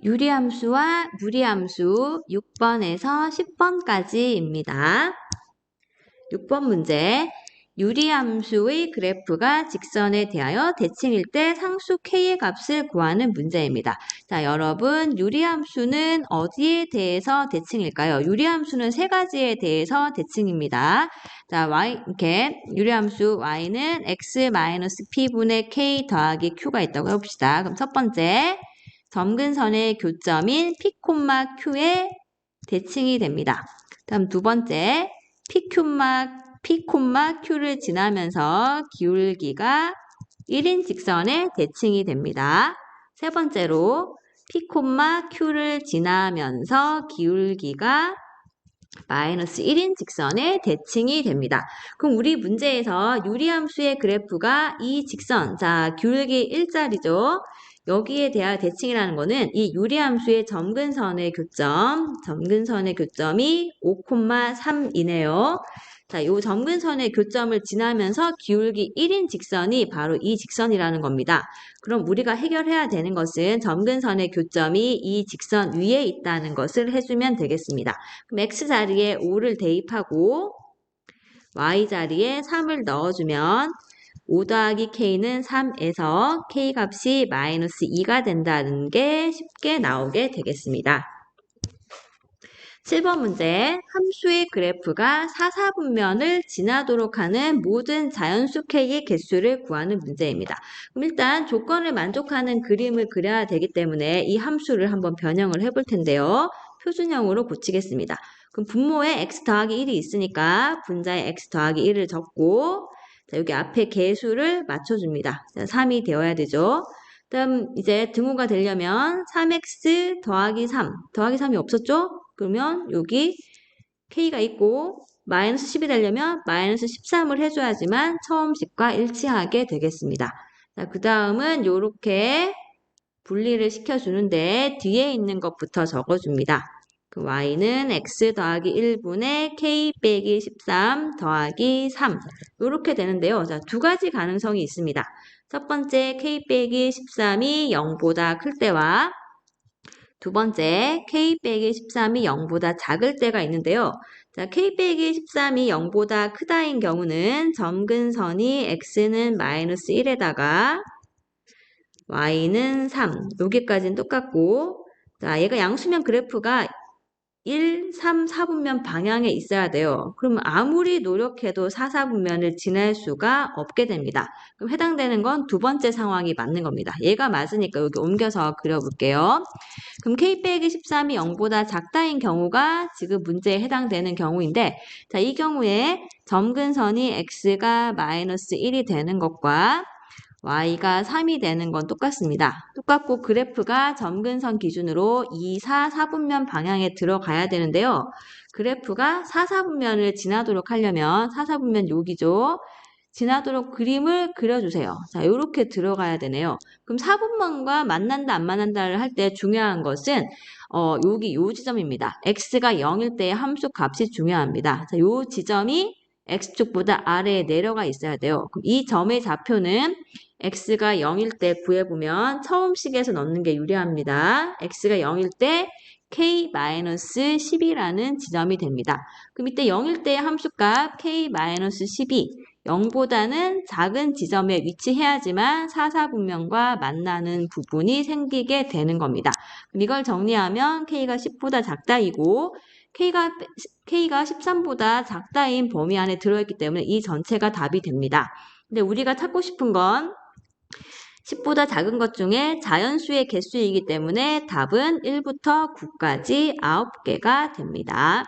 유리함수와 무리함수 6번에서 10번까지입니다. 6번 문제. 유리함수의 그래프가 직선에 대하여 대칭일 때 상수 k의 값을 구하는 문제입니다. 자, 여러분, 유리함수는 어디에 대해서 대칭일까요? 유리함수는 세 가지에 대해서 대칭입니다. 자, 이렇게 유리함수 y는 x-p분의 k 더하기 q가 있다고 해봅시다. 그럼 첫 번째, 점근선의 교점인 p, q에 대칭이 됩니다. 다음 두 번째, p, q를 지나면서 기울기가 1인 직선에 대칭이 됩니다. 세 번째로 p, q를 지나면서 기울기가 마이너스 1인 직선에 대칭이 됩니다. 그럼 우리 문제에서 유리함수의 그래프가 이 직선, 자, 기울기 1짜리죠. 여기에 대한 대칭이라는 거는 이 유리함수의 점근선의 교점이 5,3이네요. 자, 이 점근선의 교점을 지나면서 기울기 1인 직선이 바로 이 직선이라는 겁니다. 그럼 우리가 해결해야 되는 것은 점근선의 교점이 이 직선 위에 있다는 것을 해주면 되겠습니다. 그럼 x자리에 5를 대입하고 y자리에 3을 넣어주면 5 더하기 k는 3에서 k 값이 마이너스 2가 된다는 게 쉽게 나오게 되겠습니다. 7번 문제, 함수의 그래프가 4사분면을 지나도록 하는 모든 자연수 k의 개수를 구하는 문제입니다. 그럼 일단 조건을 만족하는 그림을 그려야 되기 때문에 이 함수를 한번 변형을 해볼 텐데요. 표준형으로 고치겠습니다. 그럼 분모에 x 더하기 1이 있으니까 분자에 x 더하기 1을 적고, 자, 여기 앞에 개수를 맞춰줍니다. 자, 3이 되어야 되죠. 다음 이제 등호가 되려면 3x 더하기 3, 더하기 3이 없었죠? 그러면 여기 k가 있고 마이너스 10이 되려면 마이너스 13을 해줘야지만 처음식과 일치하게 되겠습니다. 자, 그 다음은 이렇게 분리를 시켜주는데 뒤에 있는 것부터 적어줍니다. 그 y는 x 더하기 1분의 k 빼기 13 더하기 3 이렇게 되는데요. 자, 두 가지 가능성이 있습니다. 첫 번째 k 빼기 13이 0보다 클 때와 두 번째, k 빼기 13이 0보다 작을 때가 있는데요. 자, k 빼기 13이 0보다 크다인 경우는 점근선이 x는 마이너스 1에다가 y는 3, 여기까지는 똑같고, 자, 얘가 양수면 그래프가 1, 3, 4분면 방향에 있어야 돼요. 그러면 아무리 노력해도 4, 4분면을 지날 수가 없게 됩니다. 그럼 해당되는 건 두 번째 상황이 맞는 겁니다. 얘가 맞으니까 여기 옮겨서 그려볼게요. 그럼 k 빼기 13이 0보다 작다인 경우가 지금 문제에 해당되는 경우인데, 자, 이 경우에 점근선이 x가 마이너스 1이 되는 것과 y가 3이 되는 건 똑같습니다. 똑같고 그래프가 점근선 기준으로 2, 4, 4분면 방향에 들어가야 되는데요. 그래프가 4, 4분면을 지나도록 하려면 4, 4분면 여기죠. 지나도록 그림을 그려주세요. 자, 이렇게 들어가야 되네요. 그럼 4분면과 만난다 안 만난다를 할 때 중요한 것은 여기 요 지점입니다. x가 0일 때의 함수 값이 중요합니다. 자, 요 지점이 x축보다 아래에 내려가 있어야 돼요. 그럼 이 점의 좌표는 x가 0일 때 구해보면 처음식에서 넣는 게 유리합니다. x가 0일 때 k-12라는 지점이 됩니다. 그럼 이때 0일 때의 함수값 k-12, 0보다는 작은 지점에 위치해야지만 4, 4분면과 만나는 부분이 생기게 되는 겁니다. 그럼 이걸 정리하면 k가 10보다 작다이고 k가 13보다 작다인 범위 안에 들어있기 때문에 이 전체가 답이 됩니다. 근데 우리가 찾고 싶은 건 10보다 작은 것 중에 자연수의 개수이기 때문에 답은 1부터 9까지 9개가 됩니다.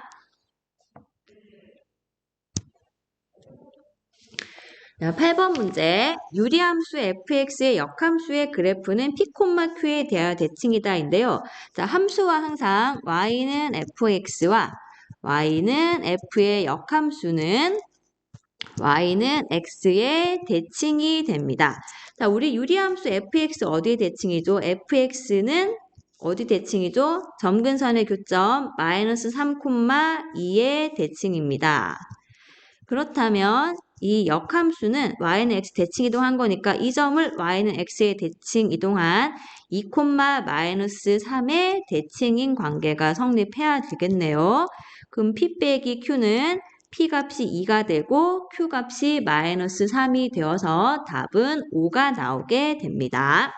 자, 8번 문제. 유리함수 fx의 역함수의 그래프는 p, q에 대하여 대칭이다인데요. 자, 함수와 항상 y는 fx와 y는 f의 역함수는 y는 x의 대칭이 됩니다. 자, 우리 유리함수 fx 어디에 대칭이죠? fx는 어디 대칭이죠? 점근선의 교점 마이너스 3,2의 대칭입니다. 그렇다면 이 역함수는 y는 x 대칭 이동한 거니까 이 점을 y는 x에 대칭 이동한 2, 마이너스 3의 대칭인 관계가 성립해야 되겠네요. 그럼 p 빼기 q는 p 값이 2가 되고 q 값이 마이너스 3이 되어서 답은 5가 나오게 됩니다.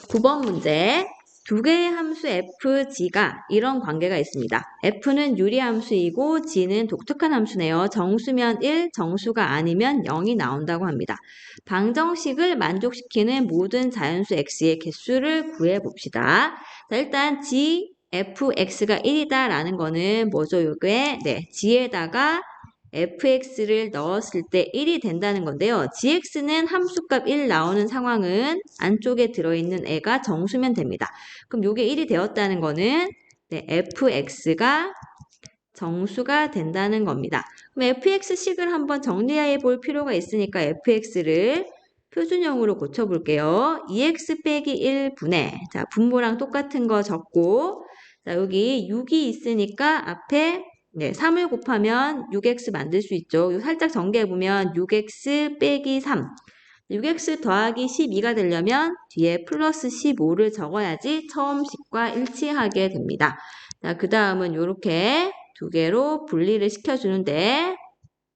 9번 문제. 두 개의 함수 f, g가 이런 관계가 있습니다. f는 유리함수이고 g는 독특한 함수네요. 정수면 1, 정수가 아니면 0이 나온다고 합니다. 방정식을 만족시키는 모든 자연수 x의 개수를 구해봅시다. 자, 일단 g, fx가 1이다 라는 거는 뭐죠? 요게 g에다가 fx를 넣었을 때 1이 된다는 건데요. gx는 함수값 1 나오는 상황은 안쪽에 들어있는 애가 정수면 됩니다. 그럼 요게 1이 되었다는 거는 fx가 정수가 된다는 겁니다. 그럼 fx식을 한번 정리해 볼 필요가 있으니까 fx를 표준형으로 고쳐볼게요. 2x 빼기 1분의 자 분모랑 똑같은 거 적고 자 여기 6이 있으니까 앞에 3을 곱하면 6x 만들 수 있죠. 이거 살짝 전개해보면 6x 빼기 3 6x 더하기 12가 되려면 뒤에 플러스 15를 적어야지 처음 식과 일치하게 됩니다. 자, 그 다음은 이렇게 두 개로 분리를 시켜주는데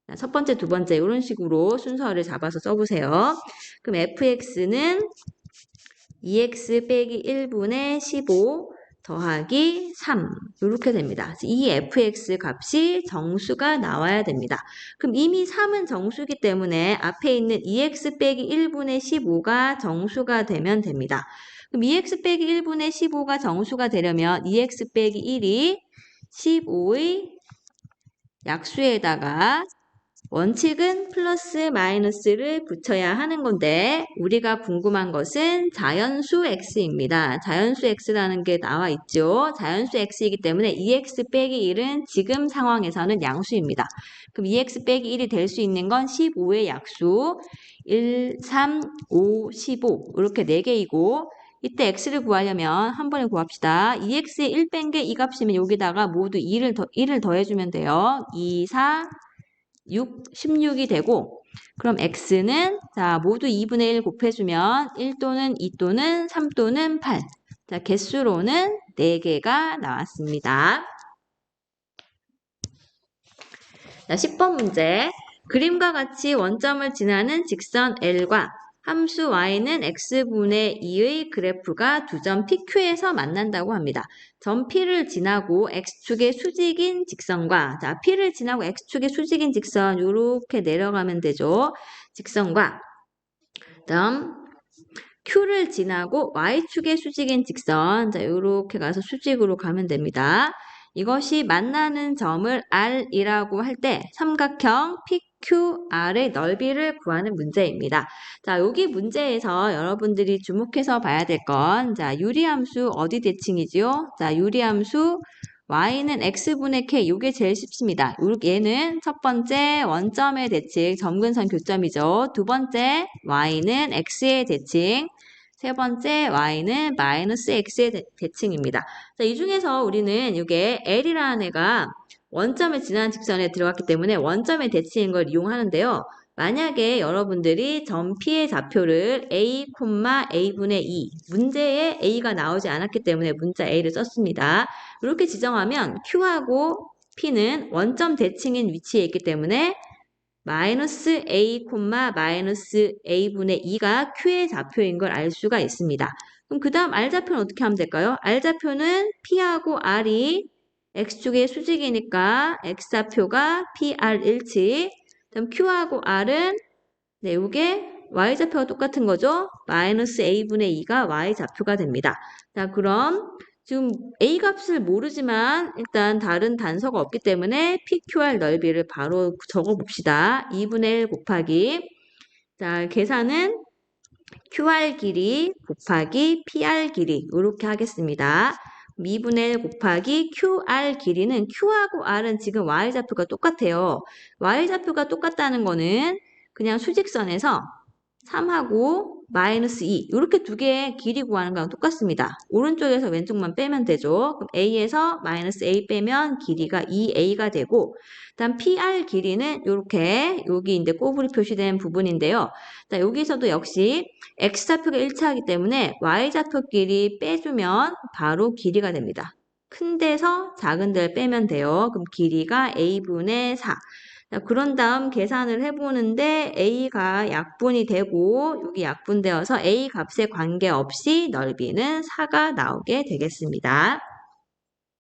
자, 첫 번째, 두 번째 이런 식으로 순서를 잡아서 써보세요. 그럼 fx는 2x 빼기 1분의 15 더하기 3 이렇게 됩니다. 이 fx 값이 정수가 나와야 됩니다. 그럼 이미 3은 정수이기 때문에 앞에 있는 2x 빼기 1분의 15가 정수가 되면 됩니다. 그럼 2x 빼기 1분의 15가 정수가 되려면 2x 빼기 1이 15의 약수에다가 원칙은 플러스 마이너스를 붙여야 하는 건데 우리가 궁금한 것은 자연수 x입니다. 자연수 x라는 게 나와 있죠. 자연수 x이기 때문에 2x 빼기 1은 지금 상황에서는 양수입니다. 그럼 2x 빼기 1이 될 수 있는 건 15의 약수 1, 3, 5, 15 이렇게 4개이고 이때 x를 구하려면 한 번에 구합시다. 2x에 1 뺀 게 이 값이면 여기다가 모두 1을 더해주면 돼요. 2, 4, 6, 16이 되고 그럼 x는 자 모두 2분의 1 곱해주면 1 또는 2 또는 3 또는 8 자 개수로는 4개가 나왔습니다. 자 10번 문제 그림과 같이 원점을 지나는 직선 L과 함수 y는 x분의 2의 그래프가 두 점 PQ에서 만난다고 합니다. 점 P를 지나고 x축의 수직인 직선과 자 P를 지나고 x축의 수직인 직선 이렇게 내려가면 되죠. 직선과 다음 Q를 지나고 y축의 수직인 직선 자 이렇게 가서 수직으로 가면 됩니다. 이것이 만나는 점을 R이라고 할 때 삼각형 PQR의 넓이를 구하는 문제입니다. 자, 여기 문제에서 여러분들이 주목해서 봐야 될 건, 자, 유리함수 어디 대칭이지요? 자, 유리함수 y는 x분의 k, 이게 제일 쉽습니다. 얘는 첫 번째 원점의 대칭, 점근선 교점이죠. 두 번째 y는 x의 대칭, 세 번째 y는 마이너스 x의 대칭입니다. 자, 이 중에서 우리는 이게 L이라는 애가 원점을 지나는 직선에 들어갔기 때문에 원점의 대칭인 걸 이용하는데요. 만약에 여러분들이 점 P의 좌표를 A, A분의 2 문제에 A가 나오지 않았기 때문에 문자 A를 썼습니다. 이렇게 지정하면 Q하고 P는 원점 대칭인 위치에 있기 때문에 마이너스 A, 마이너스 A분의 2가 Q의 좌표인 걸 알 수가 있습니다. 그럼 그 다음 R좌표는 어떻게 하면 될까요? R좌표는 P하고 R이 X축의 수직이니까 X좌표가 PR일치. 그럼 Q하고 R은 이게 Y좌표가 똑같은 거죠? 마이너스 A분의 2가 Y좌표가 됩니다. 자, 그럼 지금 A 값을 모르지만 일단 다른 단서가 없기 때문에 PQR 넓이를 바로 적어봅시다. 2분의 1 곱하기 자 계산은 QR 길이 곱하기 PR 길이 이렇게 하겠습니다. 2분의 1 곱하기 QR 길이는 Q하고 R은 지금 Y좌표가 똑같아요. Y좌표가 똑같다는 거는 그냥 수직선에서 3하고 마이너스 2 이렇게 두 개의 길이 구하는 거랑 똑같습니다. 오른쪽에서 왼쪽만 빼면 되죠. 그럼 A에서 마이너스 A 빼면 길이가 2A가 되고 다음 PR 길이는 이렇게 여기 이제 꼬부리 표시된 부분인데요. 자, 여기서도 역시 X좌표가 1차이기 때문에 Y좌표끼리 빼주면 바로 길이가 됩니다. 큰 데서 작은 데를 빼면 돼요. 그럼 길이가 A분의 4. 자, 그런 다음 계산을 해보는데 A가 약분이 되고 여기 약분되어서 A 값에 관계없이 넓이는 4가 나오게 되겠습니다.